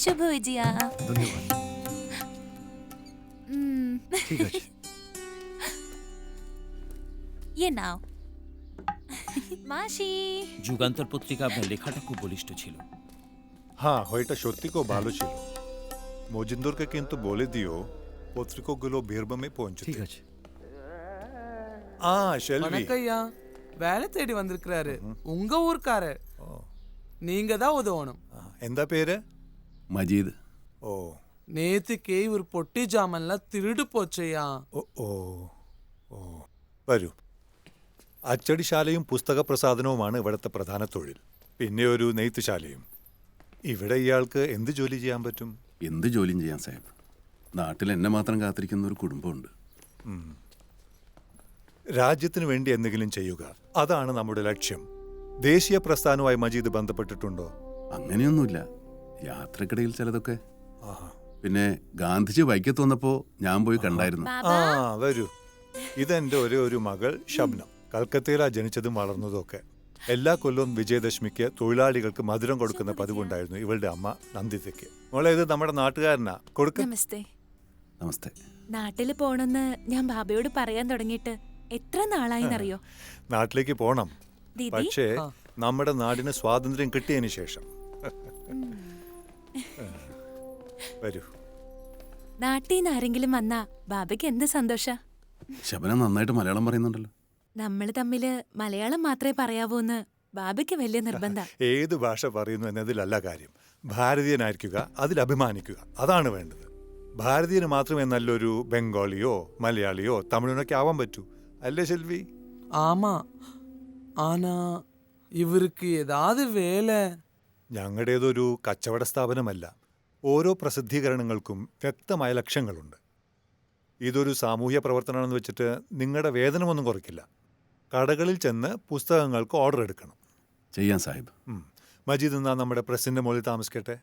শুভ জিয়া। ধন্যবাদ। ঠিক আছে। ইয়ে নাও। মাসি। যুগান্তর পত্রিকা আপনার লেখাটা খুব বলিষ্ঠ ছিল। হ্যাঁ, ওইটা সত্যি খুব ভালো ছিল। মজিন্দরকে কিন্তু বলে দিও পত্রিকাগুলো বীরভূমে পৌঁছে। ঠিক আছে। ஷெல்வி. வணக்கய்யா, வேலை தேடி வந்திருக்கிறாரு. உங்க ஊர்க்காரு. நீங்க தான் உதவணும். എന്താ പേര്? മജീദ്. ഓ, நேத்துக்கே ஒரு பொட்டி ஜாமன்லாம் திருடு போச்சையா. ഓ ഓ ഓ വരൂ. അച്ചടിശാലയും പുസ്തക പ്രസാധനവുമാണ് ഇവിടുത്തെ പ്രധാന തൊഴിൽ. പിന്നെ ഒരു നെയ്ത്തുശാലയും. ഇവിടെ ഇയാൾക്ക് എന്ത് ജോലി ചെയ്യാൻ പറ്റും? എന്ത് ജോലിയും ചെയ്യാൻ സാഹിബ്. നാട്ടിൽ എന്നെ മാത്രം കാത്തിരിക്കുന്ന ഒരു കുടുംബമുണ്ട്. രാജ്യത്തിന് വേണ്ടി എന്തെങ്കിലും ചെയ്യുക, അതാണ് നമ്മുടെ ലക്ഷ്യം. ദേശീയ പ്രസ്ഥാനവുമായി മജീദ് ബന്ധപ്പെട്ടിട്ടുണ്ടോ? അങ്ങനെയൊന്നുമില്ല. യാത്രക്കിടയിൽ ചിലതൊക്കെ. പിന്നെ ഗാന്ധിജി വൈക്കത്ത് വന്നപ്പോ ഞാൻ പോയി കണ്ടായിരുന്നു. വരൂ. ഇതെന്റെ ഒരേ ഒരു മകൾ ഷബ്നം. കൽക്കത്തയിലാ ജനിച്ചതും വളർന്നതും ഒക്കെ. എല്ലാ കൊല്ലവും വിജയദശമിക്ക് തൊഴിലാളികൾക്ക് മധുരം കൊടുക്കുന്ന പതിവുണ്ടായിരുന്നു ഇവളുടെ അമ്മ നന്ദിതയ്ക്ക്. മോളെ, ഇത് നമ്മുടെ നാട്ടുകാരനാ. കൊടുക്ക. നമസ്തേ. നമസ്തേ. നാട്ടില് പോണെന്ന് ഞാൻ ബാബയോട് പറയാൻ തുടങ്ങിയിട്ട് എത്ര നാളായിന്നറിയോ? നാട്ടിലേക്ക് പോണം, ദീദി. പക്ഷേ നമ്മുടെ നാടിന് സ്വാതന്ത്ര്യം കിട്ടിയതിന് ശേഷം. വരൂ. നാട്ടീന്ന് ആരെങ്കിലും വന്നാ ബാബയ്ക്ക് എന്ത് സന്തോഷ. ശബന നന്നായിട്ട് മലയാളം പറയുന്നുണ്ടല്ലോ. നമ്മള് തമ്മില് മലയാളം മാത്രമേ പറയാവൂന്ന് ബാബയ്ക്ക് വലിയ നിർബന്ധ. ഏത് ഭാഷ പറയുന്നു എന്നതിലല്ല കാര്യം. ഭാരതീയനായിരിക്കുക, അതിൽ അഭിമാനിക്കുക, അതാണ് വേണ്ടത്. ഭാരതീയന് മാത്രമേ നല്ലൊരു ബംഗാളിയോ മലയാളിയോ തമിഴിനൊക്കെ ആവാൻ പറ്റൂ, അല്ലേ ഷെൽവി? ஆமா, ஆனா இவருக்கு ஏதாவது வேலை. ഞങ്ങളുടേതൊരു കച്ചവട സ്ഥാപനമല്ല. ഓരോ പ്രസിദ്ധീകരണങ്ങൾക്കും വ്യക്തമായ ലക്ഷ്യങ്ങളുണ്ട്. ഇതൊരു സാമൂഹ്യ പ്രവർത്തനമാണെന്ന് വെച്ചിട്ട് നിങ്ങളുടെ വേതനമൊന്നും കുറയ്ക്കില്ല. കടകളിൽ ചെന്ന് പുസ്തകങ്ങൾക്ക് ഓർഡർ എടുക്കണം. ചെയ്യാൻ സാഹിബ്. മജീദ് എന്നാ നമ്മുടെ പ്രസിന്റെ മുകളിൽ താമസിക്കട്ടെ.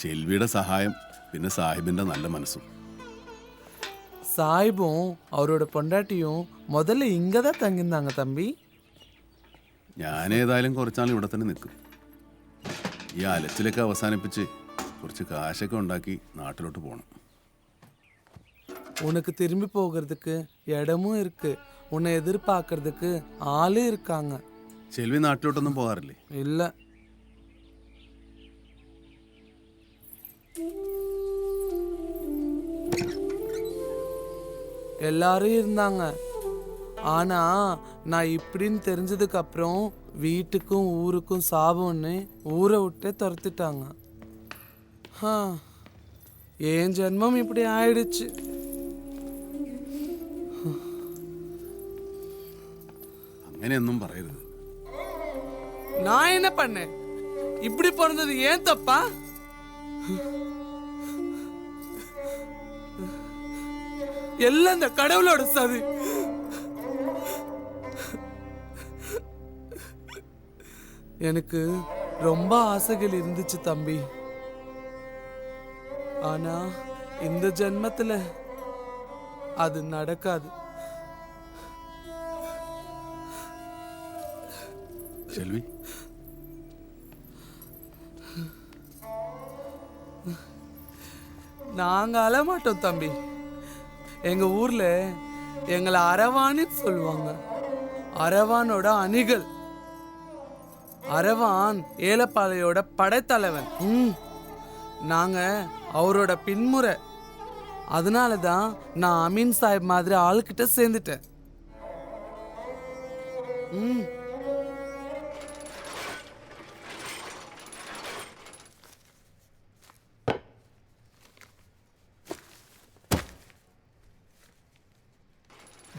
ഷെൽവിയുടെ സഹായം, പിന്നെ സാഹിബിന്റെ നല്ല മനസ്സും. சாஹிபும் அவரோட பொண்டாட்டியும் முதல்ல இங்க தான் தங்கியிருந்தாங்க தம்பி. ഞാൻ ഏതായാലും കുറച്ചാൾ ഇവിടെ തന്നെ നിൽക്കും. ഈ അലച്ചിലൊക്കെ അവസാനിപ്പിച്ച് കുറച്ച് കാശൊക്കെ ഉണ്ടാക്കി നാട്ടിലോട്ട് പോകണം. உனக்கு திரும்பி போகிறதுக்கு இடமும் இருக்கு. உன்னை எதிர்பார்க்கறதுக்கு ஆளு இருக்காங்க. ഷെൽവി നാട്ടിലോട്ടൊന്നും പോകാറില്ലേ? இல்ல. எல்லாரும் இருந்தாங்க. ஆனா நான் இப்படின்னு தெரிஞ்சதுக்கு அப்புறம் வீட்டுக்கும் ஊருக்கும் சாபம்னு ஊரை விட்டே துரத்திட்டாங்க. என் ஜென்மம் இப்படி ஆயிடுச்சு. അങ്ങനെയൊന്നും പറയരുത്. நான் என்ன பண்ணேன்? இப்படி பிறந்தது ஏன் தப்பா? எல்லாம் இந்த கடவுளோட சதி. எனக்கு ரொம்ப ஆசைகள் இருந்துச்சு தம்பி. ஆனா இந்த ஜென்மத்துல அது நடக்காது. ഷെൽവി, நாங்க அழமாட்டோம் தம்பி. எங்க ஊர்ல எங்களை அரவான்னு சொல்லுவாங்க. அரவானோட அணிகள். அரவான் ஏலப்பாளையோட படைத்தலைவன். நாங்க அவரோட பின்முறை. அதனாலதான் நான் அமீன் சாஹிப் மாதிரி ஆளுக்கிட்ட சேர்ந்துட்டேன்.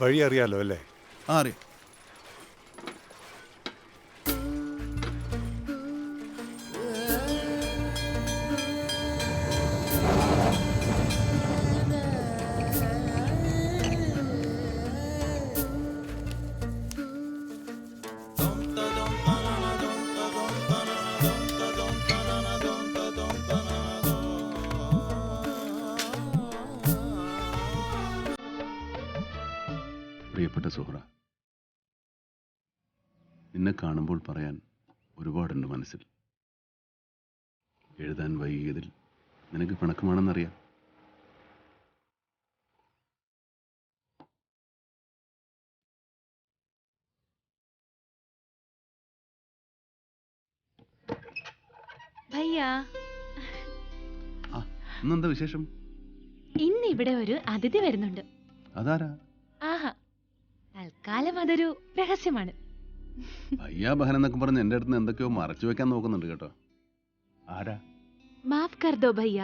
വഴി അറിയാലോ അല്ലേ? അറിയാം. പ്രിയപ്പെട്ട സുഹ്റ, നിന്നെ കാണുമ്പോൾ പറയാൻ ഒരുപാടുണ്ട് മനസ്സിൽ. എഴുതാൻ വൈകിയതിൽ നിനക്ക് പിണക്കമാണെന്നറിയാം. ഭയ്യ, ആ, ഇന്നെന്താ വിശേഷം? ഇന്ന് ഇവിടെ ഒരു അതിഥി വരുന്നുണ്ട്. അതാരാ? ആഹാ, തൽക്കാലം അതൊരു രഹസ്യമാണ്. ഭയ്യാ ബഹൻ എന്നൊക്കെ പറഞ്ഞ് എൻ്റെ അടുത്ത് നിന്ന് എന്തൊക്കെയോ മറച്ചു വെക്കാൻ നോക്കുന്നുണ്ട് കേട്ടോ. ആരാ? മാഫ് കർദോ ഭയ്യ,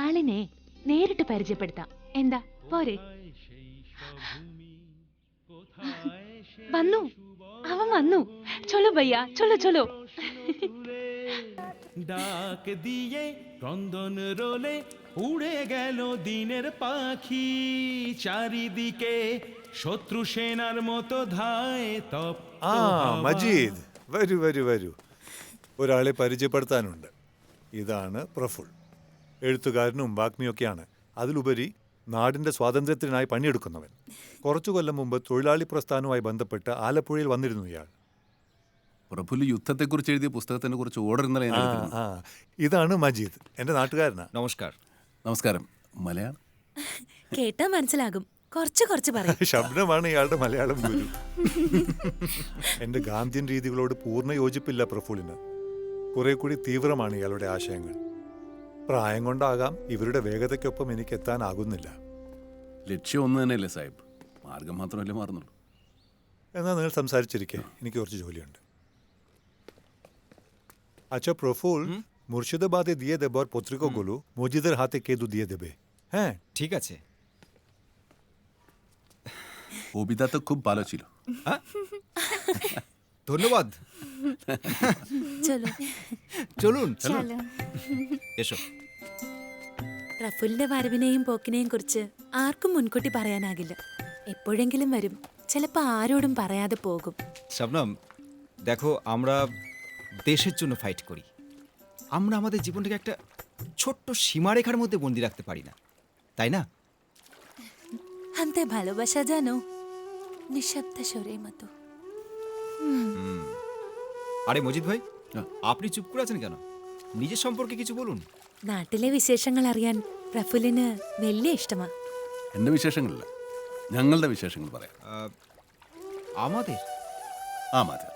ആളിനെ നേരിട്ട് പരിചയപ്പെടുത്താം. എന്താ പോരെ? വന്നു, അവൻ വന്നു. ചൊല്ലോ ഭയ്യ, ചൊല്ലോ ചൊല്ലോ. ডাক দিয়ে ক্রন্দন রোলে উড়ে গেল দিনের পাখি, চারিদিকে শত্রু সেনার মতো ধায় তপ। ആ മജീദ്, വരൂ വരൂ വരൂ. ഒരാളെ പരിചയപ്പെടുത്താനുണ്ട്. ഇതാണ് പ്രഫുൽ. എഴുത്തുകാരനും വാഗ്മിയൊക്കെയാണ്. അതിലുപരി നാടിൻ്റെ സ്വാതന്ത്ര്യത്തിനായി പണിയെടുക്കുന്നവൻ. കുറച്ചു കൊല്ലം മുമ്പ് തൊഴിലാളി പ്രസ്ഥാനവുമായി ബന്ധപ്പെട്ട് ആലപ്പുഴയിൽ വന്നിരുന്നു ഇയാൾ. പ്രഫുൽ യുദ്ധത്തെക്കുറിച്ച് എഴുതിയ പുസ്തകത്തിനെ കുറിച്ച് ഓർഡർ ഇന്നലെ ഞാൻ എടുത്തിരുന്നു. ആ, ഇതാണ് മജീദ്, എൻ്റെ നാട്ടുകാരനാ. নমস্কার। നമസ്കാരം. മലയാളം? കേട്ടാ മനസ്സിലാകും, കുറച്ച് കുറച്ച് പറയും. ശബ്ദമാണ് ഇയാളുടെ മലയാളം ഗുരു. എൻ്റെ ഗാന്ധിയൻ രീതികളോട് പൂർണ്ണ യോജിപ്പില്ല പ്രഫുലിന്. കുറെ കൂടി തീവ്രമാണ് ഇയാളുടെ ആശയങ്ങൾ. പ്രായം കൊണ്ടാകാം ഇവരുടെ വേഗതയ്ക്കൊപ്പം എനിക്ക് എത്താനാകുന്നില്ല. ലക്ഷ്യം ഒന്ന് തന്നെയല്ലേ സാഹിബ്, മാർഗം മാത്രമല്ലേ മാറുന്നുള്ളൂ. എന്നാൽ നിങ്ങൾ സംസാരിച്ചിരിക്കെ, എനിക്ക് കുറച്ച് ജോലിയുണ്ട്. আচ্ছা প্রফুল, মুর্শিদাবাদে দিয়ে দেবার পত্রিকাগুলো মজিদের হাতে কেদু দিয়ে দেবে। হ্যাঁ ঠিক আছে। কবিতা তো খুব ভালো ছিল। ধন্যবাদ। ചൊല്ലോ. চলুন এসো। റഫുലിന്റെ വരവിനെയും പോക്കിനെയും കുറിച്ച് ആർക്കും മുൻകൂട്ടി പറയാനാകില്ല. എപ്പോഴെങ്കിലും വരും, ചിലപ്പോൾ ആരോടും പറയാതെ പോകും. শবনম, দেখো আমরা দেশের জন্য ফাইট করি। আমরা আমাদের জীবনটাকে একটা ছোট্ট সীমারেখার মধ্যে বন্দি রাখতে পারি না, তাই না? হান্তে ভালোবাসা জানো, নিঃশব্দ স্বরের মতো। আরে মজিদ ভাই, হ্যাঁ। আপনি চুপ করে আছেন কেন? নিজের সম্পর্কে কিছু বলুন। നാട്ടിലെ വിശേഷങ്ങൾ അറിയാൻ പ്രഫുലിന് വലിയ ഇഷ്ടമാ. എൻ്റെ വിശേഷങ്ങളില്ല, ഞങ്ങളുടെ വിശേഷങ്ങൾ പറയാം. আমাদের ആ മാറ്റം.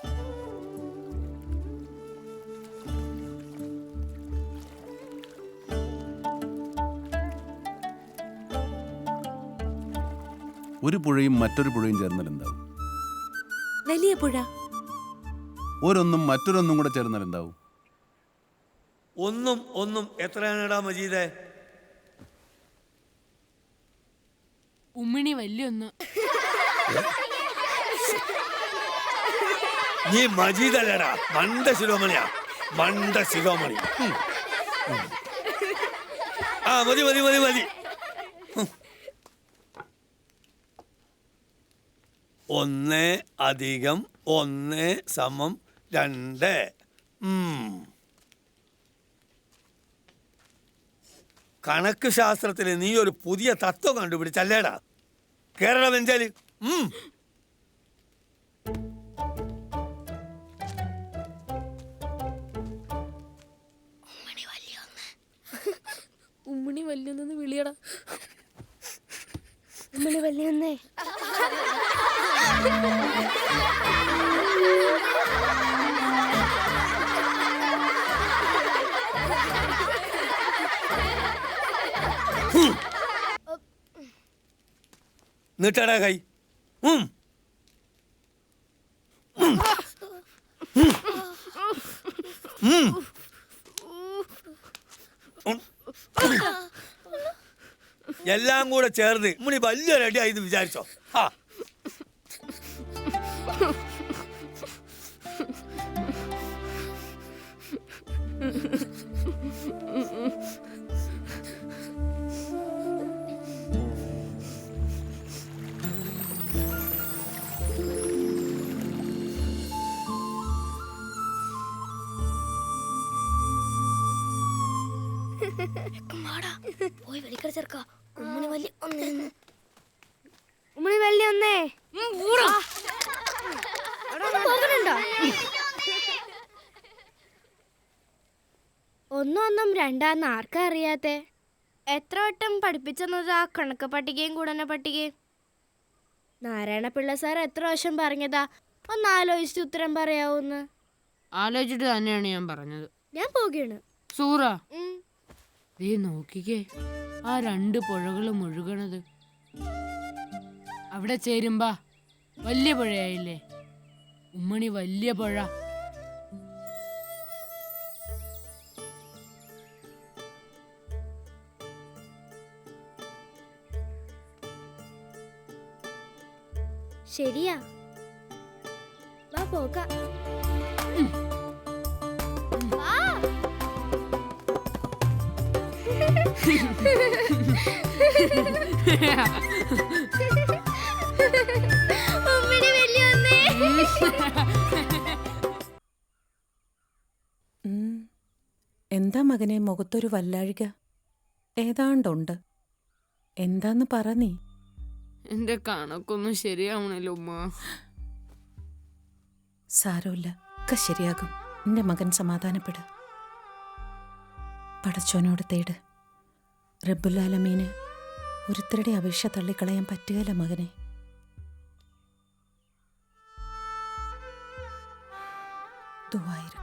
ഒരു പുഴയും മറ്റൊരു പുഴയും ചേർന്നാൽ എന്താവും? വലിയ പുഴ. ഒരൊന്നും മറ്റൊരൊന്നും കൂടെ ചേർന്നാൽ എന്താവും? ഒന്നും ഒന്നും എത്രയാണെടാ മജീദേ? ഉമ്മിണി വലിയൊന്ന്. നീ മജീദല്ലടാ, മണ്ട ശിരോമണിയാ, മണ്ട ശിരോമണി. ആ മതി മതി മതി മതി. 1 + 1 = 2. കണക്ക് ശാസ്ത്രത്തിൽ നീ ഒരു പുതിയ തത്വം കണ്ടുപിടിച്ചല്ലേടാ കേരള വെഞ്ചാല്. ഉമ്മിണി വലിയൊന്ന് വിളിയടാ. ഉമ്മിണി വലിയൊന്നേ. നീട്ടടാ കൈ. എല്ലാം കൂടെ ചേർന്ന് മുനി വലിയൊരു അടിയായി വിചാരിച്ചോ? ആ പോയി വെളിക്കട ചേർക്ക. ഉമ്മണി വലിയ ഒന്നേ. ഉമ്മണി വലിയ ഒന്നേ. ഒന്നും രണ്ടാന്ന് ആർക്കാ അറിയാത്തെ? എത്ര വട്ടം പഠിപ്പിച്ചെന്നത് ആ കണക്ക് പട്ടികയും ഗുണന പട്ടികയും? നാരായണ പിള്ള സാർ എത്ര വർഷം പറഞ്ഞതാ ഒന്ന് ആലോചിച്ച് ഉത്തരം പറയാവൂന്ന്? ആലോചിച്ചിട്ട് തന്നെയാണ് ഞാൻ പറഞ്ഞത്. ഞാൻ പോകുകയാണ്. സൂറ, ഉം. ദേ നോക്കിക്കേ, ആ 2 പുഴകളും ഒഴുകണത്. അവിടെ ചേരുമ്പാ വലിയ പുഴയായില്ലേ? ഉമ്മണി വലിയ പുഴ. ശരിയാ, വാ പോകാം. വാ. ഉമ്മിണി വലിയൊന്നേ. എന്താ മകനെ മുഖത്തൊരു വല്ലാഴിക? ഏതാണ്ടുണ്ട്. എന്താന്ന് പറ നീ. എന്റെ കണക്കൊന്നും ശരിയാവണല്ലോ ഉമ്മ. സാരമില്ല, ഒക്കെ ശരിയാകും. എന്റെ മകൻ സമാധാനപ്പെട്. പടച്ചോനോട് തേട്. റബ്ബുലാലമീന് ഒരുത്തരുടെ അപേക്ഷ തള്ളിക്കളയാൻ പറ്റുകയില്ല മകനെ. ദുആയിരിക്കും.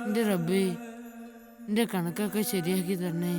എന്റെ റബ്ബേ, എന്റെ കണക്കൊക്കെ ശരിയാക്കി തരണേ.